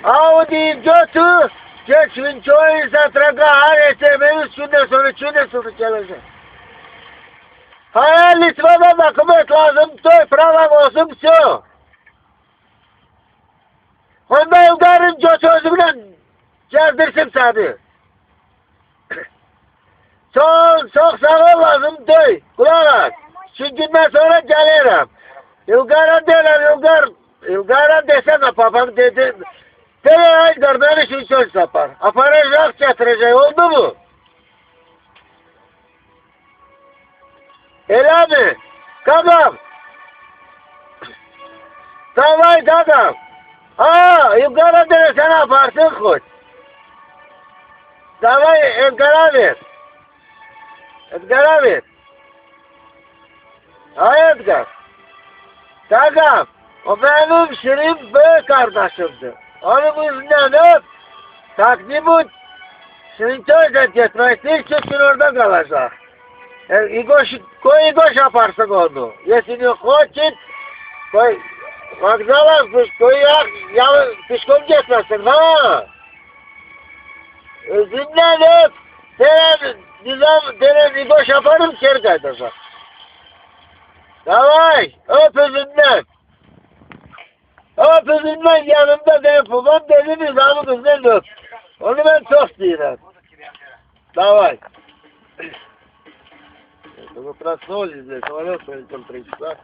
Audi götü. Geçin çoğu satraka harese mevcut şundan sonra çalışır. Hayal litmada bakımet lazım. Toy pravam olsun şu. Onda yıldarın götü özümden gezdirsin seni. Çok sağ ol lazım toy. Kulak at. Şu günden sonra gelirim. İlgar'a derler İlgar'a desene babam dedi. Aygar beni şu söz yapar. Aparacak getirecek oldu mu? Öyle mi? Tamam. Tamam. İlgar'a dene sen yaparsın koç. Tamam İlgar'a ver. İlgar'a ver. Hayır Edgar. Tamam. O benim Şirin Bey kardeşimdi. Onun yüzünden hep takdimu Şirin Köy'den gitmekte için orada kalacak. Koy yaparsın onu. Yesini koy git. Koy. Vokzala koy ya pişkom gitmesin ha. Yüzünden hep denen İgoş yaparım geri kaydacak. Davay. Öp yüzünden. Öpüzünden yanımda benim babam dedi nizamı kızdan öp. Onu ben çok diyorum. Давай. Мы просто здесь, самолет полетел 3 часа.